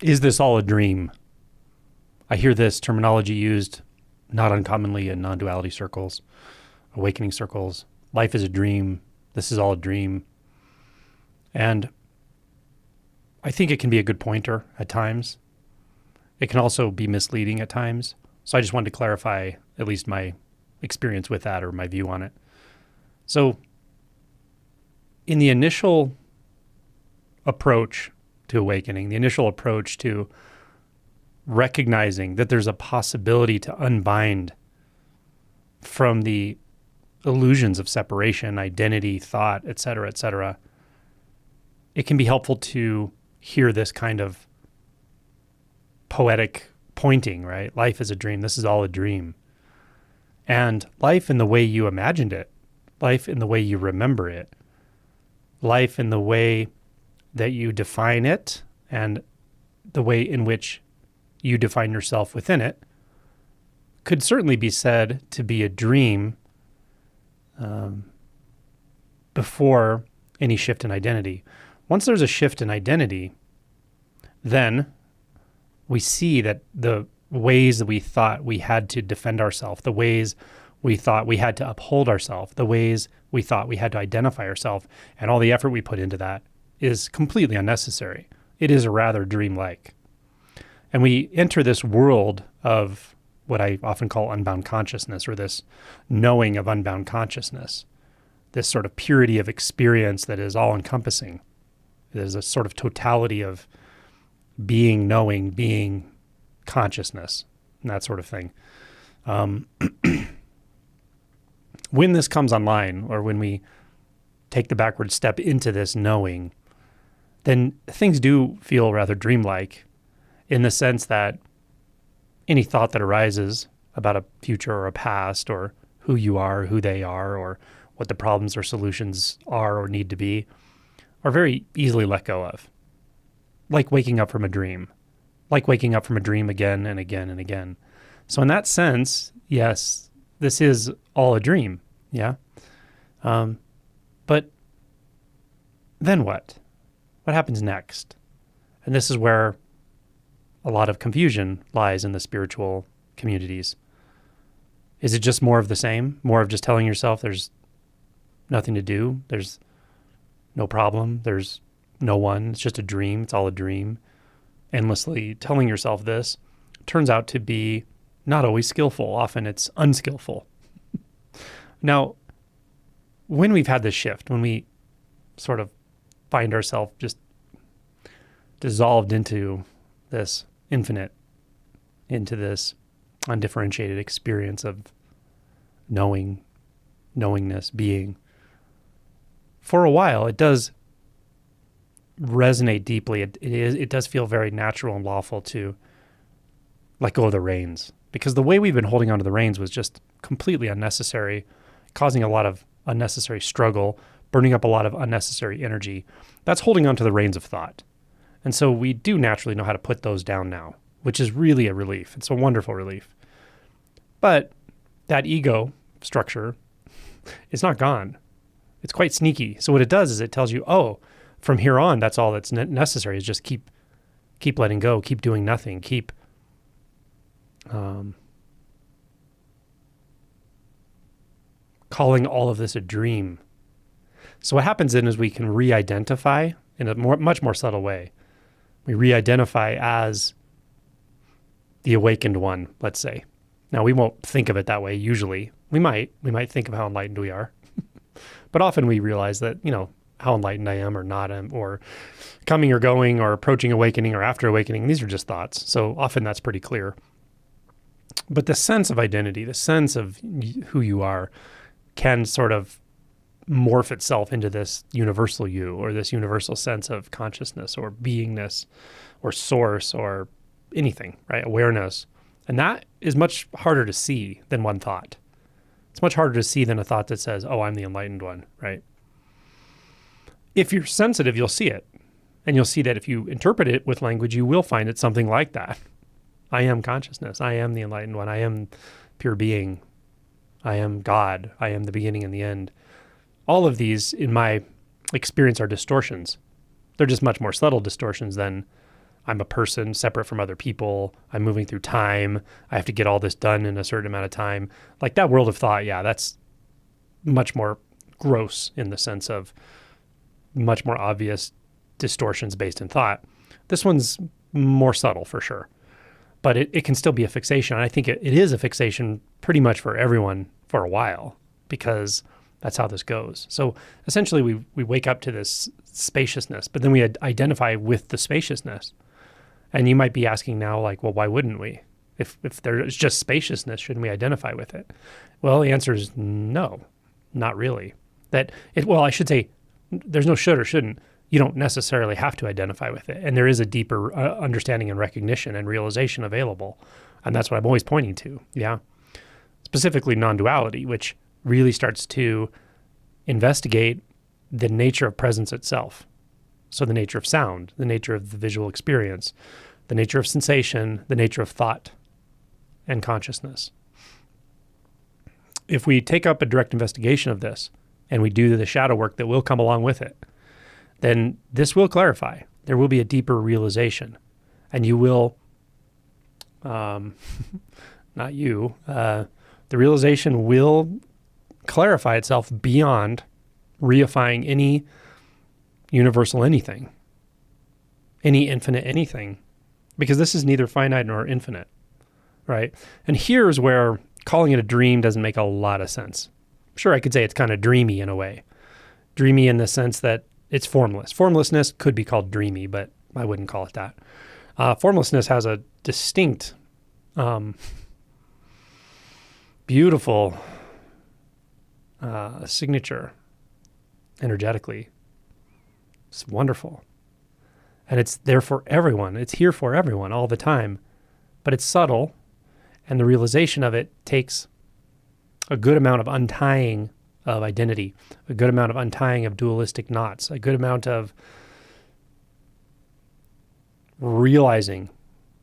Is this all a dream? I hear this terminology used not uncommonly in non-duality circles, awakening circles. Life is a dream. This is all a dream. And I think it can be a good pointer at times. It can also be misleading at times. So I just wanted to clarify at least my experience with that or my view on it. So in the initial approach to awakening, the initial approach to recognizing that there's a possibility to unbind from the illusions of separation, identity, thought, et cetera, it can be helpful to hear this kind of poetic pointing, right? Life is a dream. This is all a dream. And life in the way you imagined it, life in the way you remember it, life in the way that you define it, and the way in which you define yourself within it, could certainly be said to be a dream before any shift in identity. Once there's a shift in identity, then we see that the ways that we thought we had to defend ourselves, the ways we thought we had to uphold ourselves, the ways we thought we had to identify ourselves, and all the effort we put into that is completely unnecessary. It is rather dreamlike. And we enter this world of what I often call unbound consciousness, or this knowing of unbound consciousness, this sort of purity of experience that is all-encompassing. There's a sort of totality of being, knowing, being, consciousness, and that sort of thing. When this comes online, or when we take the backward step into this knowing, then things do feel rather dreamlike, in the sense that any thought that arises about a future or a past, or who you are, who they are, or what the problems or solutions are or need to be, are very easily let go of. Like waking up from a dream. Like waking up from a dream again and again and again. So in that sense, yes, this is all a dream, yeah? But then what? What happens next? And this is where a lot of confusion lies in the spiritual communities. Is it just more of the same? More of just telling yourself there's nothing to do, there's no problem, there's no one, it's just a dream, it's all a dream. Endlessly telling yourself this turns out to be not always skillful. Often it's unskillful. Now, when we've had this shift, when we sort of find ourselves just dissolved into this infinite, into this undifferentiated experience of knowing, knowingness, being, for a while, it does resonate deeply. It does feel very natural and lawful to let go of the reins, because the way we've been holding onto the reins was just completely unnecessary, causing a lot of unnecessary struggle, burning up a lot of unnecessary energy. That's holding onto the reins of thought. And so we do naturally know how to put those down now, which is really a relief. It's a wonderful relief. But that ego structure is not gone. It's quite sneaky. So what it does is it tells you, oh, from here on, that's all that's necessary, is just keep letting go, keep doing nothing, keep calling all of this a dream. So what happens then is we can re-identify in a much more subtle way. We re-identify as the awakened one, let's say. Now, we won't think of it that way usually. We might think of how enlightened we are. But often we realize that, how enlightened I am or not, or coming or going or approaching awakening or after awakening, these are just thoughts. So often that's pretty clear. But the sense of identity, the sense of who you are, can sort of morph itself into this universal you, or this universal sense of consciousness or beingness or source or anything, right? Awareness. And that is much harder to see than one thought. It's much harder to see than a thought that says, oh, I'm the enlightened one, right? If you're sensitive, you'll see it. And you'll see that if you interpret it with language, you will find it something like that. I am consciousness. I am the enlightened one. I am pure being. I am God. I am the beginning and the end. All of these, in my experience, are distortions. They're just much more subtle distortions than I'm a person separate from other people. I'm moving through time. I have to get all this done in a certain amount of time. Like that world of thought, yeah, that's much more gross in the sense of much more obvious distortions based in thought. This one's more subtle for sure, but it can still be a fixation. And I think it is a fixation pretty much for everyone for a while, because that's how this goes. So essentially we wake up to this spaciousness, but then we identify with the spaciousness. And you might be asking now, like, well, why wouldn't we? If there's just spaciousness, shouldn't we identify with it? Well, the answer is no, not really. I should say there's no should or shouldn't. You don't necessarily have to identify with it. And there is a deeper understanding and recognition and realization available. And that's what I'm always pointing to. Yeah. Specifically non-duality, which really starts to investigate the nature of presence itself. So the nature of sound, the nature of the visual experience, the nature of sensation, the nature of thought and consciousness. If we take up a direct investigation of this and we do the shadow work that will come along with it, then this will clarify. There will be a deeper realization, and you will, not you, the realization will clarify itself beyond reifying any universal anything, any infinite anything, because this is neither finite nor infinite, right? And here's where calling it a dream doesn't make a lot of sense. Sure, I could say it's kind of dreamy in a way. Dreamy in the sense that it's formless. Formlessness could be called dreamy, but I wouldn't call it that. Formlessness has a distinct, beautiful signature energetically. It's wonderful. And it's there for everyone. It's here for everyone all the time. But it's subtle, and the realization of it takes a good amount of untying of identity, a good amount of untying of dualistic knots, a good amount of realizing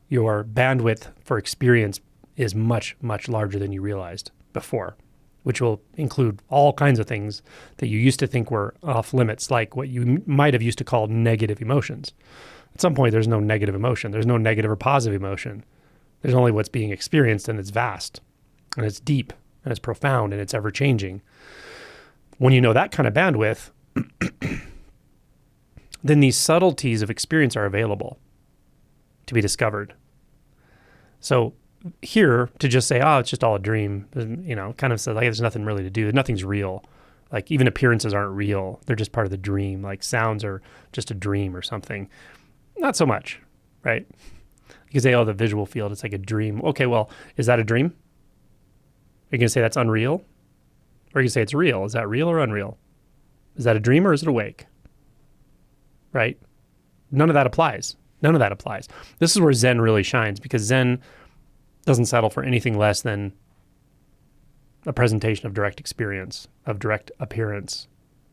your bandwidth for experience is much, much larger than you realized before, which will include all kinds of things that you used to think were off limits, like what you might have used to call negative emotions. At some point, there's no negative emotion. There's no negative or positive emotion. There's only what's being experienced, and it's vast, and it's deep, and it's profound, and it's ever-changing. When you know that kind of bandwidth, then these subtleties of experience are available to be discovered. So here, to just say, oh, it's just all a dream, kind of says like there's nothing really to do. Nothing's real. Like even appearances aren't real. They're just part of the dream. Like sounds are just a dream or something. Not so much, right? You can say, oh, the visual field, it's like a dream. Okay, well, is that a dream? Are you going to say that's unreal? Or are you going to say it's real? Is that real or unreal? Is that a dream or is it awake? Right? None of that applies. None of that applies. This is where Zen really shines, because Zen doesn't settle for anything less than a presentation of direct experience, of direct appearance,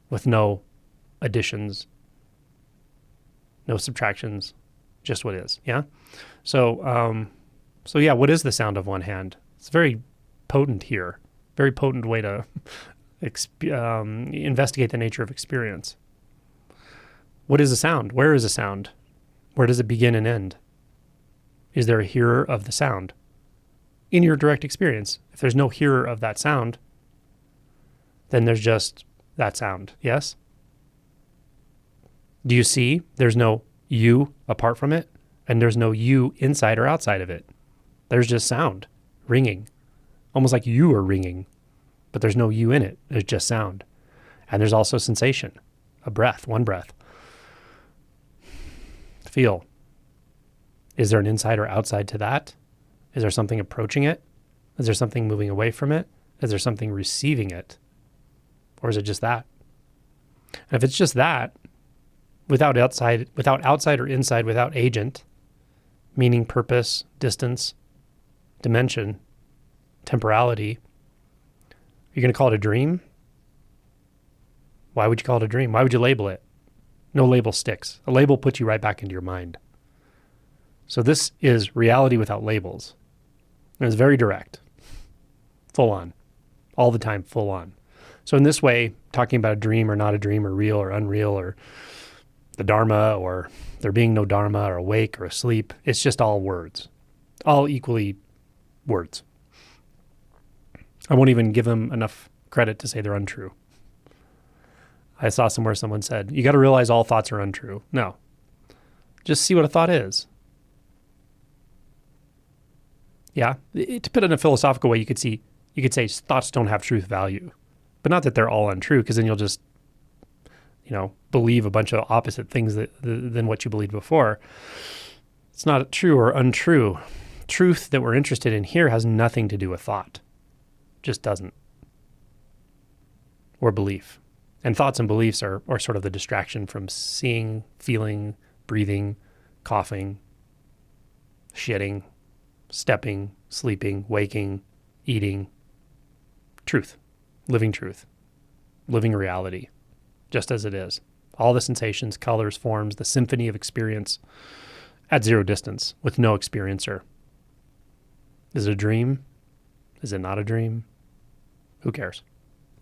with no additions, no subtractions, just what is. Yeah. So yeah, what is the sound of one hand? It's very potent here. Very potent way to investigate the nature of experience. What is a sound? Where is a sound? Where does it begin and end? Is there a hearer of the sound? In your direct experience, if there's no hearer of that sound, then there's just that sound. Yes? Do you see? There's no you apart from it, and there's no you inside or outside of it. There's just sound, ringing, almost like you are ringing, but there's no you in it. There's just sound. And there's also sensation, a breath, one breath. Feel. Is there an inside or outside to that? Is there something approaching it? Is there something moving away from it? Is there something receiving it? Or is it just that? And if it's just that, without outside or inside, without agent, meaning, purpose, distance, dimension, temporality, you're going to call it a dream? Why would you call it a dream? Why would you label it? No label sticks. A label puts you right back into your mind. So this is reality without labels. And it's very direct, full on, all the time, full on. So in this way, talking about a dream or not a dream or real or unreal or the Dharma or there being no Dharma or awake or asleep. It's just all words, all equally words. I won't even give them enough credit to say they're untrue. I saw somewhere someone said, you got to realize all thoughts are untrue. No, just see what a thought is. Yeah, to put it in a philosophical way, you could say thoughts don't have truth value, but not that they're all untrue, because then you'll just, believe a bunch of opposite things than what you believed before. It's not true or untrue. Truth that we're interested in here has nothing to do with thought. Just doesn't. Or belief. And thoughts and beliefs are sort of the distraction from seeing, feeling, breathing, coughing, shitting, stepping, sleeping, waking, eating. Truth. Living reality, just as it is. All the sensations, colors, forms, the symphony of experience at zero distance with no experiencer. Is it a dream? Is it not a dream? Who cares?